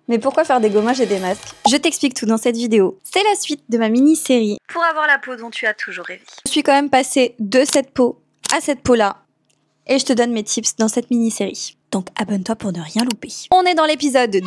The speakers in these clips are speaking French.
Mais pourquoi faire des gommages et des masques? Je t'explique tout dans cette vidéo. C'est la suite de ma mini-série pour avoir la peau dont tu as toujours rêvé. Je suis quand même passée de cette peau à cette peau-là et je te donne mes tips dans cette mini-série. Donc abonne-toi pour ne rien louper. On est dans l'épisode 2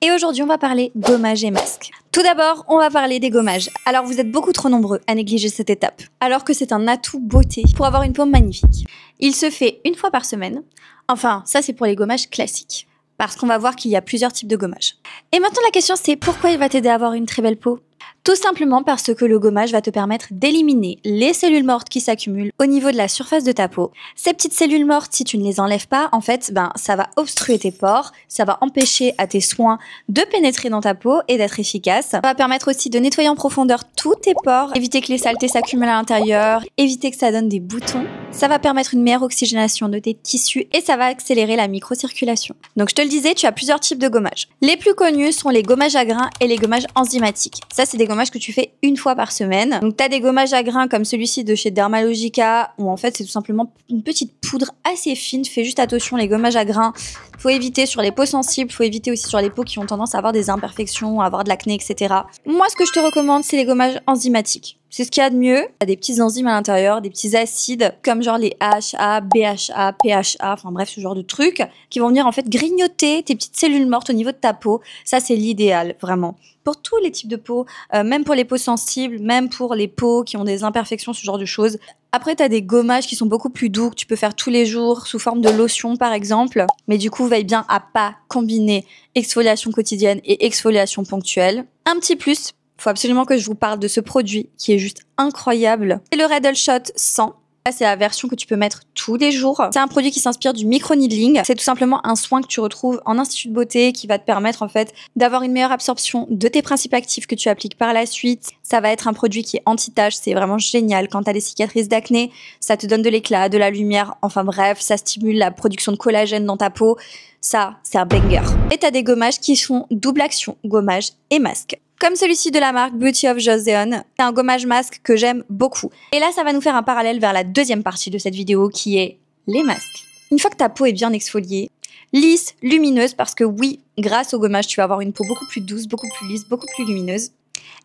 et aujourd'hui on va parler gommages et masques. Tout d'abord, on va parler des gommages. Alors vous êtes beaucoup trop nombreux à négliger cette étape, alors que c'est un atout beauté pour avoir une peau magnifique. Il se fait une fois par semaine. Enfin, ça c'est pour les gommages classiques. Parce qu'on va voir qu'il y a plusieurs types de gommages. Et maintenant la question c'est pourquoi il va t'aider à avoir une très belle peau? Tout simplement parce que le gommage va te permettre d'éliminer les cellules mortes qui s'accumulent au niveau de la surface de ta peau. Ces petites cellules mortes, si tu ne les enlèves pas, en fait, ça va obstruer tes pores, ça va empêcher à tes soins de pénétrer dans ta peau et d'être efficace. Ça va permettre aussi de nettoyer en profondeur tous tes pores, éviter que les saletés s'accumulent à l'intérieur, éviter que ça donne des boutons. Ça va permettre une meilleure oxygénation de tes tissus et ça va accélérer la microcirculation. Donc je te le disais, tu as plusieurs types de gommages. Les plus connus sont les gommages à grains et les gommages enzymatiques. Ça, c'est des gommages que tu fais une fois par semaine. Donc tu as des gommages à grains comme celui-ci de chez Dermalogica où en fait c'est tout simplement une petite poudre assez fine. Fais juste attention, les gommages à grains, faut éviter sur les peaux sensibles, faut éviter aussi sur les peaux qui ont tendance à avoir des imperfections, à avoir de l'acné, etc. Moi, ce que je te recommande, c'est les gommages enzymatiques. C'est ce qu'il y a de mieux. Il y a des petits enzymes à l'intérieur, des petits acides, comme genre les AHA, BHA, PHA, enfin bref, ce genre de trucs, qui vont venir en fait grignoter tes petites cellules mortes au niveau de ta peau. Ça, c'est l'idéal, vraiment. Pour tous les types de peaux, même pour les peaux sensibles, même pour les peaux qui ont des imperfections, ce genre de choses. Après, tu as des gommages qui sont beaucoup plus doux, que tu peux faire tous les jours, sous forme de lotion par exemple. Mais du coup, veille bien à pas combiner exfoliation quotidienne et exfoliation ponctuelle. Un petit plus, faut absolument que je vous parle de ce produit qui est juste incroyable. C'est le Redl Shot 100. Là, c'est la version que tu peux mettre tous les jours. C'est un produit qui s'inspire du micro-needling. C'est tout simplement un soin que tu retrouves en institut de beauté qui va te permettre en fait d'avoir une meilleure absorption de tes principes actifs que tu appliques par la suite. Ça va être un produit qui est anti-tache. C'est vraiment génial. Quand tu as des cicatrices d'acné, ça te donne de l'éclat, de la lumière. Enfin bref, ça stimule la production de collagène dans ta peau. Ça, c'est un banger. Et tu as des gommages qui font double action, gommage et masque. Comme celui-ci de la marque Beauty of Joseon, c'est un gommage masque que j'aime beaucoup. Et là, ça va nous faire un parallèle vers la deuxième partie de cette vidéo qui est les masques. Une fois que ta peau est bien exfoliée, lisse, lumineuse, parce que oui, grâce au gommage, tu vas avoir une peau beaucoup plus douce, beaucoup plus lisse, beaucoup plus lumineuse.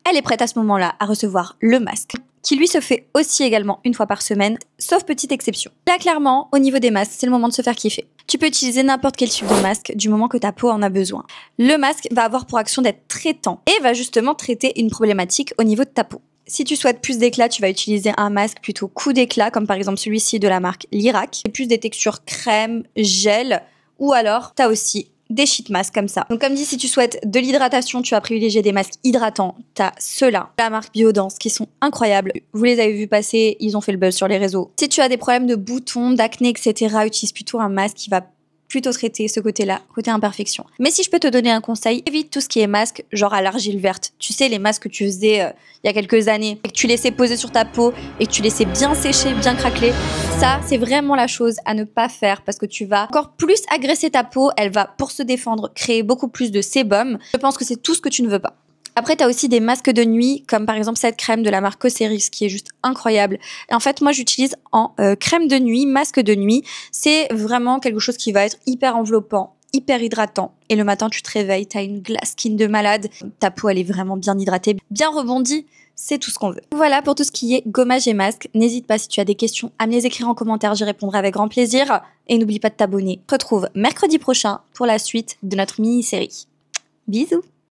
Elle est prête à ce moment-là à recevoir le masque, qui lui se fait aussi également une fois par semaine, sauf petite exception. Là, clairement, au niveau des masques, c'est le moment de se faire kiffer. Tu peux utiliser n'importe quel type de masque du moment que ta peau en a besoin. Le masque va avoir pour action d'être traitant et va justement traiter une problématique au niveau de ta peau. Si tu souhaites plus d'éclat, tu vas utiliser un masque plutôt coup d'éclat, comme par exemple celui-ci de la marque Lirac. C'est plus des textures crème, gel, ou alors tu as aussi des sheet masks comme ça. Donc comme dit, si tu souhaites de l'hydratation, tu vas privilégier des masques hydratants. T'as ceux-là, la marque Biodance, qui sont incroyables. Vous les avez vus passer, ils ont fait le buzz sur les réseaux. Si tu as des problèmes de boutons, d'acné, etc., utilise plutôt un masque qui va plutôt traiter ce côté-là, côté imperfection. Mais si je peux te donner un conseil, évite tout ce qui est masque, genre à l'argile verte. Tu sais, les masques que tu faisais il y a quelques années, et que tu laissais poser sur ta peau, et que tu laissais bien sécher, bien craqueler. Ça, c'est vraiment la chose à ne pas faire, parce que tu vas encore plus agresser ta peau, elle va, pour se défendre, créer beaucoup plus de sébum. Je pense que c'est tout ce que tu ne veux pas. Après, tu as aussi des masques de nuit, comme par exemple cette crème de la marque Cosrx, qui est juste incroyable. Et en fait, moi, j'utilise en crème de nuit, masque de nuit. C'est vraiment quelque chose qui va être hyper enveloppant, hyper hydratant. Et le matin, tu te réveilles, tu as une glass skin de malade. Ta peau, elle est vraiment bien hydratée, bien rebondie. C'est tout ce qu'on veut. Voilà pour tout ce qui est gommage et masque. N'hésite pas si tu as des questions à me les écrire en commentaire, j'y répondrai avec grand plaisir. Et n'oublie pas de t'abonner. On se retrouve mercredi prochain pour la suite de notre mini-série. Bisous!